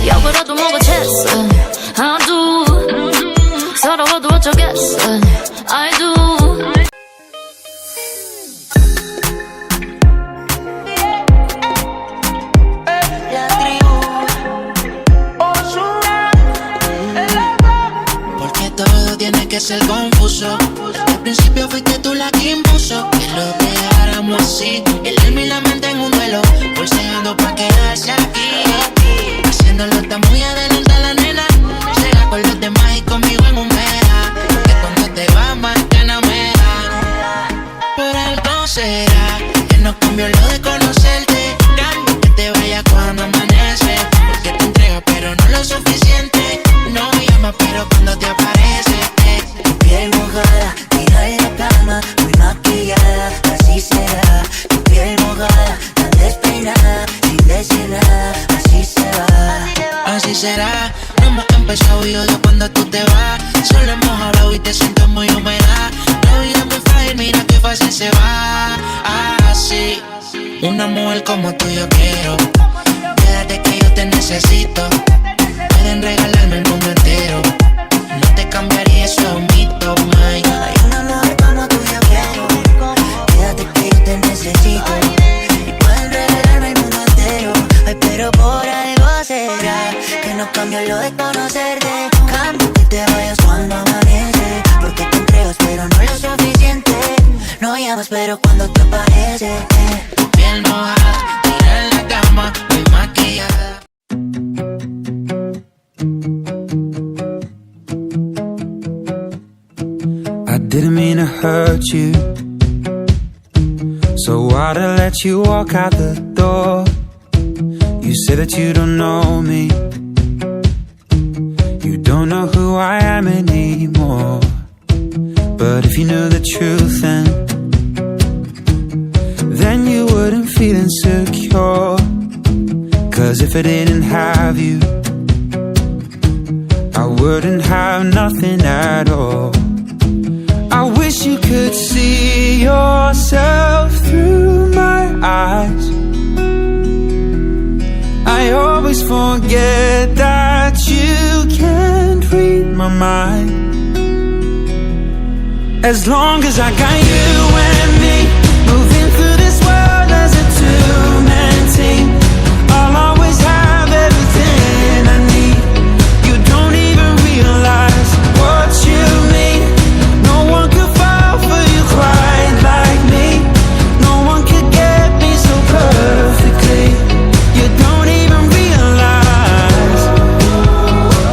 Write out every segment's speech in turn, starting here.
여보라도 뭐가겠어 I do 서러워도 어쩌겠어 I do Porque todo tiene que ser confuso. Al principio fuiste tú la que impuso que lo dejáramos así. El alma y la mente en un duelo, forceando pa' quedarse aquí. Haciéndolo está muy adelante la nena. Llega con los demás y conmigo en un mega. Que cuando te vas más ganas me da. Por algo será que no cambió lo de conocerte. Cambio que te vaya cuando amanece. Porque te entrega pero no lo suficiente. No llama pero cuando te aparece Tu piel mojada, tira en la cama, muy maquillada, así será. Tu piel mojada, tan despeinada, sin decir nada, así se va. Así será, no hemos empezado y odio cuando tú te vas. Solo hemos hablado y te siento muy húmeda. La vida es muy frágil, mira qué fácil se va. Así, una mujer como tú yo quiero. Quédate que yo te necesito. Pueden regalarme el mundo entero. No te cambiaría, eso es un mito, man. Hay una mujer como tú yo quiero. Quédate que yo te necesito. Y pueden regalarme el mundo entero. Ay, pero por algo será que no cambio lo de conocerte. Cambio que te vayas cuando amanece. Porque te entregas pero no lo suficiente. No llamas pero cuando te aparece. Tu piel mojada, tira en la cama, muy maquillada. I didn't mean to hurt you, so why'd I let you walk out the door? You say that you don't know me, you don't know who I am anymore. But if you knew the truth then you wouldn't feel insecure. Cause if I didn't have you, I wouldn't have nothing at all. I wish you could see yourself through my eyes. I always forget that you can't read my mind. As long as I got you and me, moving through this world as a two-man team, I'll always have everything I need. You don't even realize what you mean. No one could fall for you quite like me. No one could get me so perfectly. You don't even realize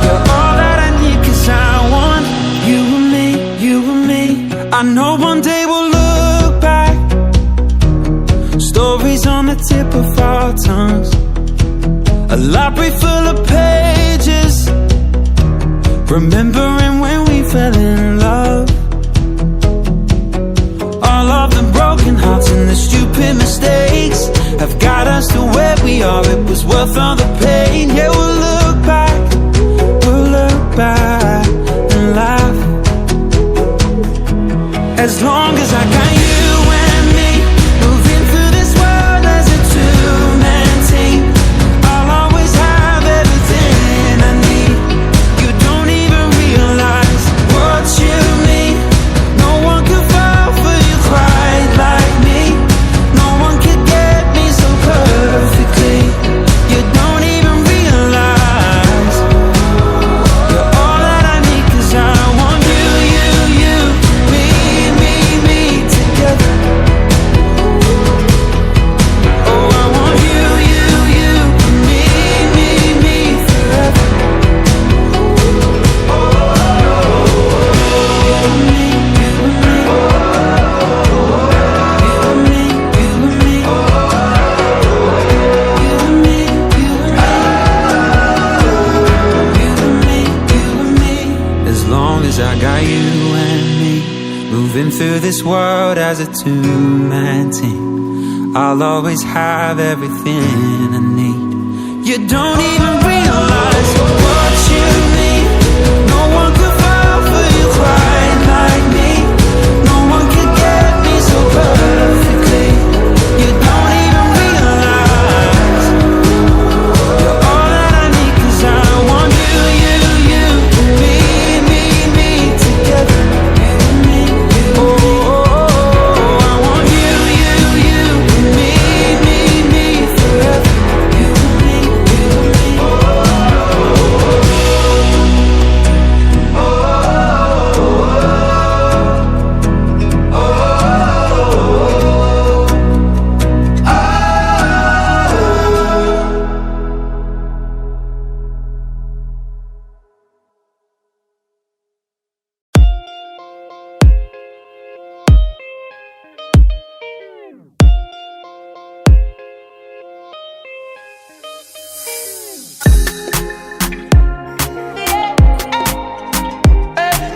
you're all that I need, cause I want you and me, you and me. I know one day we'll look back, stories on the tip of our tongues, a library full of pages, remembering when we fell in love. All of the broken hearts and the stupid mistakes have got us to where we are. It was worth all the pain. Yeah, we'll look back and laugh. As long as I got you and me, moving through this world as a two-man team, I'll always have everything I need. You don't even realize what you mean. No one could fall for you quite like me. No one could get me so perfectly. You don't even realize you're all that I need, cause I want you, me together. Oh, I want you, me forever. As long as I got you and me, moving through this world as a two-man team. I'll always have everything I need. You don't even realize what you need. No one could fall for you quite like me. No one could get me so perfectly. You don't even realize you're all that I need, 'cause I want you, me together. Oh, I want you, me forever.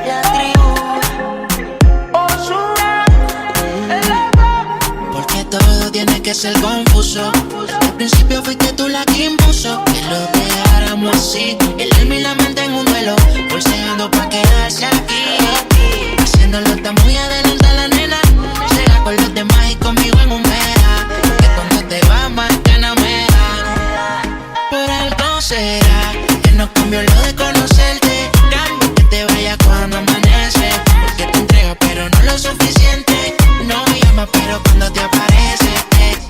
La tribu. Porque todo tiene que ser confuso. Al principio fuiste tú la que impuso que lo dejáramos así. El alma y la mente en un duelo, forceando pa' quedarse aquí. Haciéndolo tan muy adelante la nena. Será con los demás y conmigo en un mega. Que cuando te vas más ganas me da. Por algo será que no cambió lo de conocerte. Cambio que te vaya cuando amanece. Porque te entregas pero no lo suficiente. No llamas pero cuando te aparece.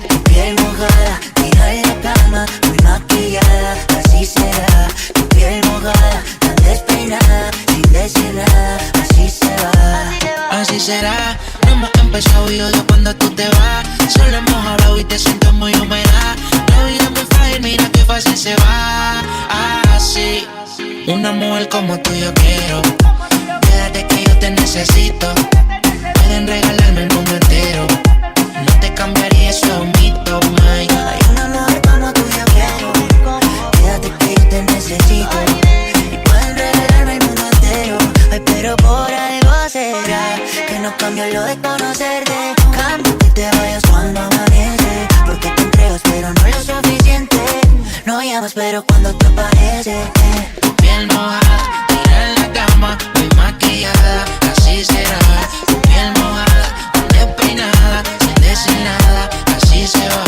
Tu piel mojada, tira en la cama, muy maquillada, así será. Tu piel mojada, tan despeinada, sin decir nada, así se va. Así será, no hemos empezado y odio cuando tú te vas. Solo hemos hablado y te siento muy húmeda. La vida es muy frágil, mira qué fácil se va. Así, una mujer como tú yo quiero. Quédate que yo te necesito. Pueden regalarme el mundo entero. No te cambiaría, eso es un mito, my. Hay una mujer como tú yo quiero. Quédate que yo te necesito. Y pueden regalarme el mundo entero. Ay, pero por algo será que no cambio lo de conocerte. Cambio que te vayas cuando amanece. Porque te entregas pero no lo suficiente. No llamas pero cuando te aparece. Tu piel mojada, tira en la cama, muy maquillada, así será. Tu piel mojada, tan despeinada, sin decir nada, así se va.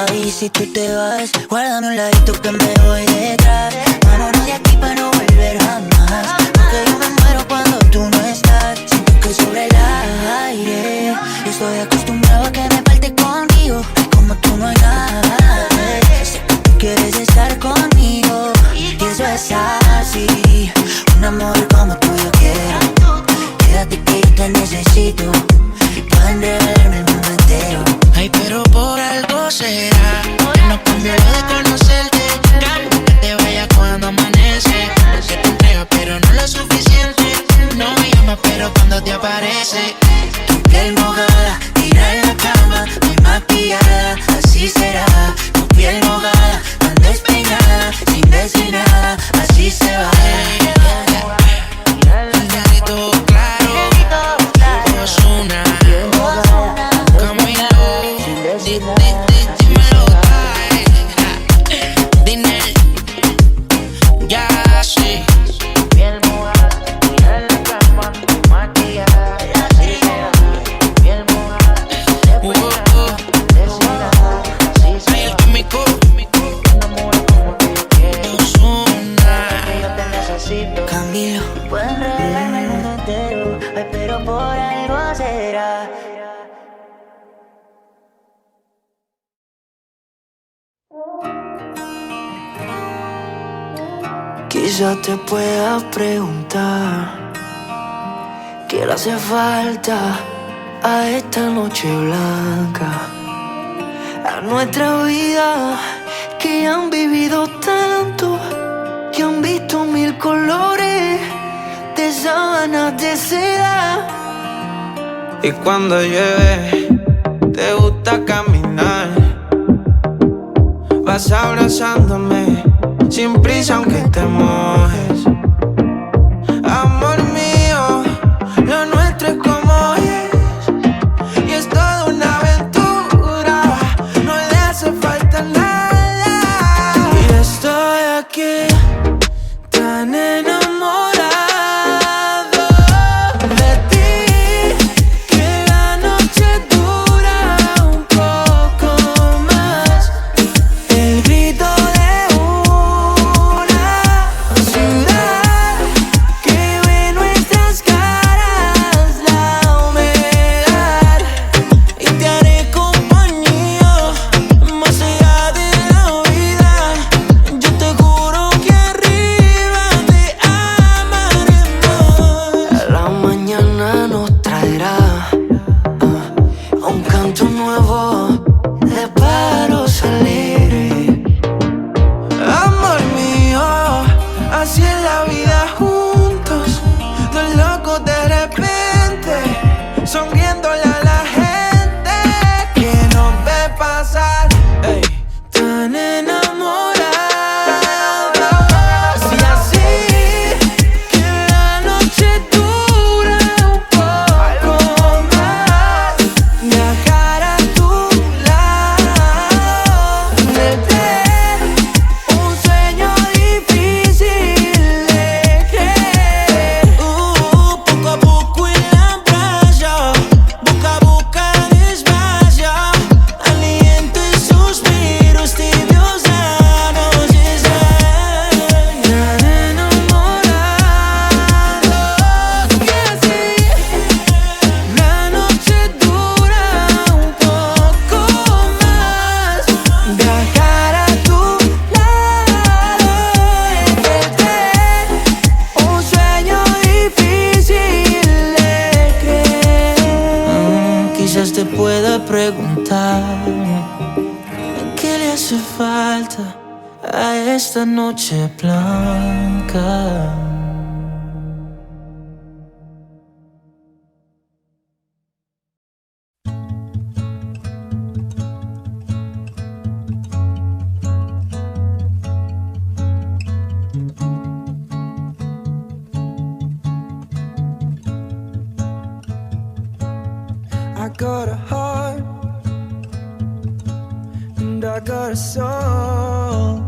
Ay, si tú te vas, guárdame un ladito que me voy detrás. Vámonos de aquí para no volver jamás. Porque yo me muero cuando tú no estás. Siento que sobre el aire estoy acostumbrado a que me falte contigo. Como tú no hay nada. Sé que tú quieres estar conmigo y eso es así. Un amor como tú yo quiero. Quédate que yo te necesito. Y pueden regalarme el mundo entero. Ay, pero por algo será que no cambió lo de conocerte. Cambio que te vaya cuando amanece. Porque te entregas pero no lo suficiente. No me llamas pero cuando te aparece. Tu piel mojada, tira en la cama, muy maquillada, así será. Tu piel mojada, tan despeinada, sin decir nada, así se va. El diablito claro, Ozuna, Camilo, dímelo, ay, Dinel, ya sí. Piel mojada, tira en la cama, maquillada, así será. Piel mojada, despeinada, así será. Ay, el químico, una mujer como tú yo quiero. Ozuna, yo te necesito. Camilo, pueden regalarme el mundo entero, ay, pero por algo será. Quizás te puedas preguntar qué le hace falta a esta noche blanca, a nuestra vida, que han vivido tanto, que han visto mil colores de sábanas de seda. Y cuando llueve, te gusta caminar. Vas abrazándome sin prisa aunque te mojes. Amor mío, lo nuestro es como es. Y es toda una aventura. ¿Qué le hace falta a esta noche blanca? I got a heart and I got a soul.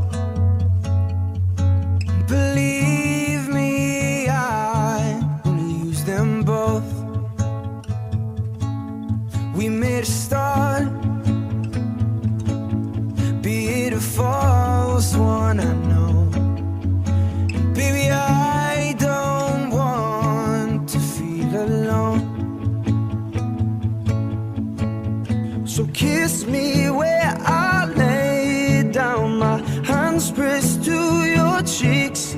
Believe me, I will use them both. We made a start, be it a false one, I know. And baby, I don't want to feel alone. So kiss me where I lay down, my hands pressed to your cheeks,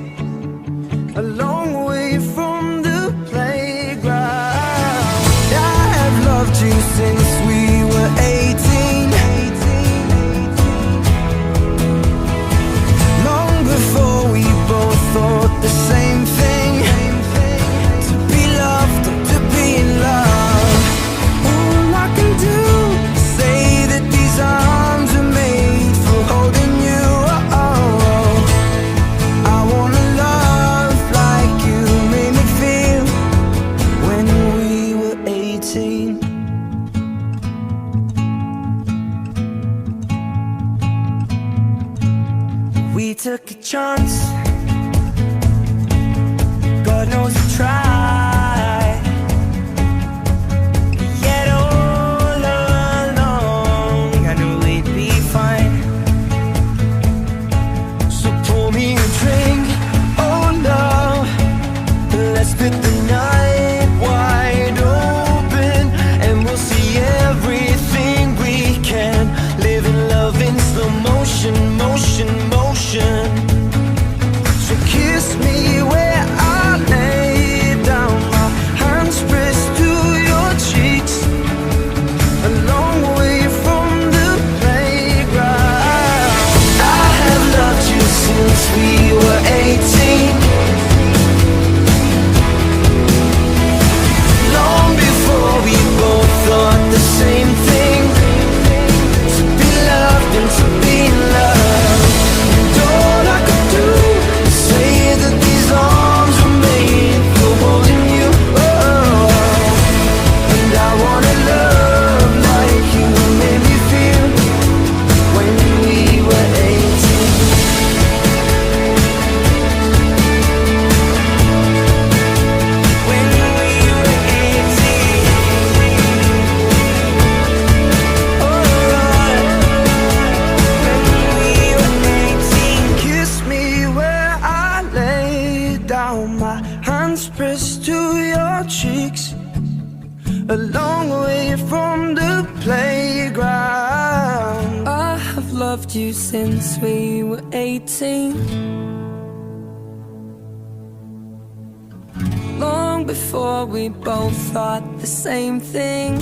a long way from the playground. I have loved you since we were 18, long before we both thought the same thing, to be loved and to be in love. All I can do, these arms are made for holding you. I wanna love like you made me feel when we were 18. We took a chance, God knows we tried. Yet all along I knew we'd be fine. So pour me a drink, oh no, let's split the night wide open, and we'll see everything we can. Live in love in slow motion, motion, motion. So kiss me where I lay down, my hands pressed to your cheeks, a long way from the playground. I have loved you since we were 18, long before we both thought the same thing, to be loved and to be in love. And all I could do is say that these arms were made for holding you. And I wanna love like you made me feel when we were 18. When we were 18. Alright. When we were 18. Kiss me where I lay down, my hands pressed to your cheeks, a long way from the playground. I have loved you since we were 18, long before we both thought the same thing,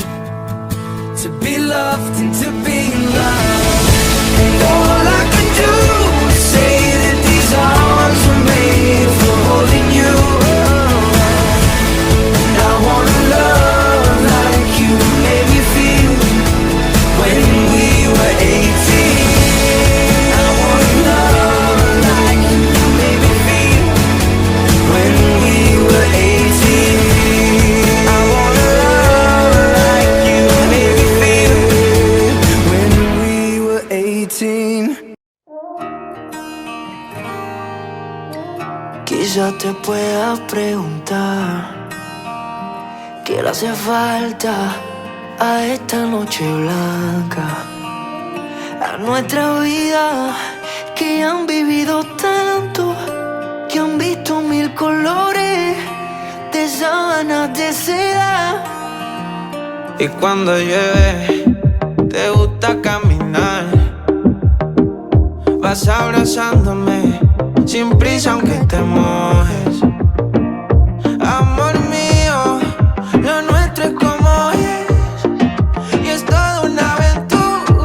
to be loved and to be in love. And all I can do is say that these arms were made for holding you. And I wanna love like you made me feel when we were 18. I wanna love like you made me feel when we were 18. I wanna love like you made me feel when we were 18. Quizá te pueda preguntar qué le hace falta a esta noche blanca, a nuestra vida, que han vivido tanto, que han visto mil colores de sábanas de seda. Y cuando llueve, te gusta caminar, vas abrazándome sin prisa aunque te mojes. Amor mío, lo nuestro es como es, y es toda una aventura.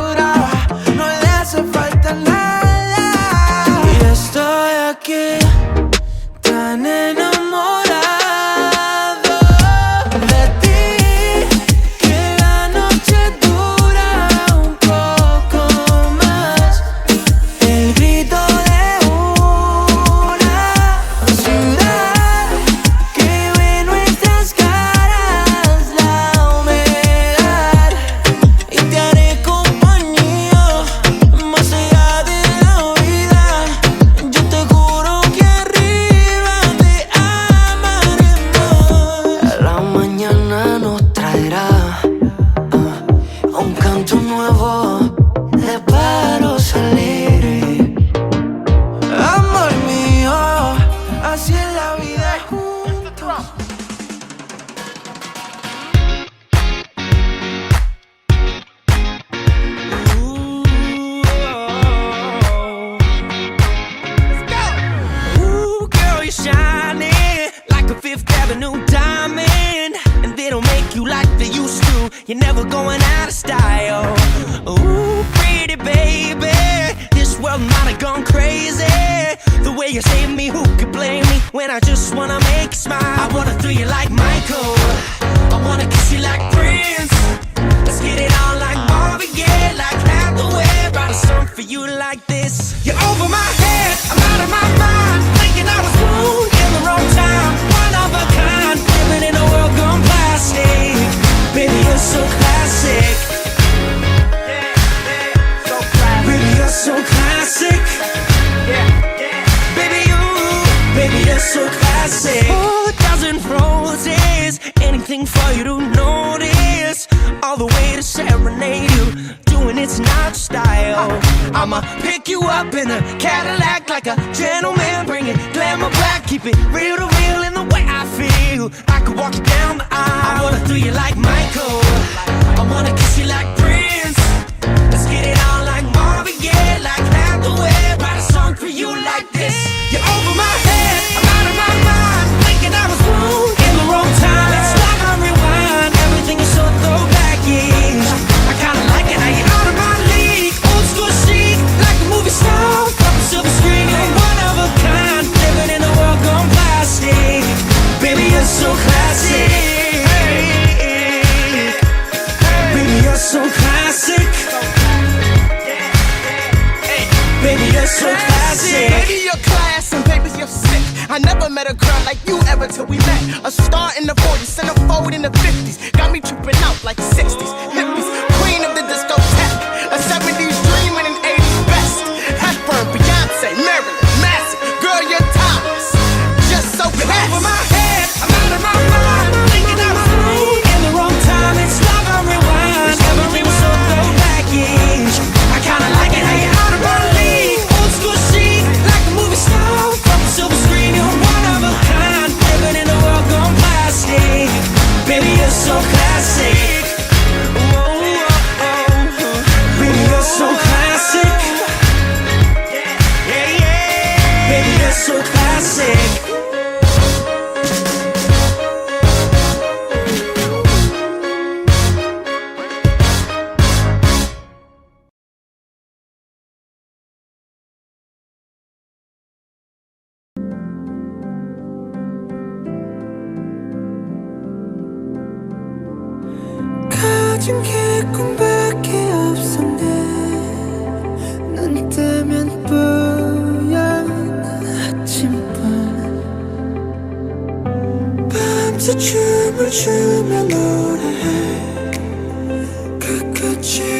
you're never going out of style. Ooh, pretty baby, this world might have gone crazy. The way you save me, who could blame me when I just wanna make you smile? I wanna throw you like Michael, I wanna kiss you like Prince. Let's get it on like Marvin Gaye, like Hathaway. Write a song for you like this. You're over my head, I'm out of my mind, thinking I was born in the wrong time. One of a kind, living in a world gone plastic. Baby, you're so classic. Baby, you're so classic. Baby, you're so classic. Oh, a dozen roses, anything for you to notice. All the way to serenade you, doing it's not style. I'ma pick you up in a Cadillac like a gentleman, bring it glamour back, keep it real to real in the way I feel. I could walk you down the aisle. I wanna throw you like Michael, I wanna kiss you like Prince. Let's get it on like Marvin Gaye, like Hathaway. Write a song for you like this. You're over my head, I'm out of my mind, thinking I was wrong in the wrong time. Let's stop and rewind, everything is so throwback-ish. I kinda like it how you're out of my league, old school chic, like a movie star from a silver screen. You're one of a kind, living in a world gone plastic. Baby, you're so classic. Baby, you're so classic. Baby, you're so classic. Baby, you're class and baby, you're sick. I never met a girl like you ever till we met. A star in the 40s, centerfold in the 50s. Got me tripping out like 60s. Hippies, queen of the discotheque. A 70s dream and an 80s best. Hepburn, Beyonce, Marilyn, Massive. Girl, you're timeless. Just so classy. Over my head, I'm out of my mind, thinking I was wrong in the wrong time. It's love on rewind, everything was so throwback-ish. I kinda like it how you're out of my league, old school chic, like a movie star from a silver screen. You're one of a kind, living in a world gone plastic. Baby, you're so classic. Whoa, oh, oh. Baby, you're so classic. Yeah, yeah. Baby, you're so classic. 가진 게 꿈밖에 없었네. 눈 뜨면 뿌연 아침밤, 밤새 춤을 추며 노래해. 그 끝이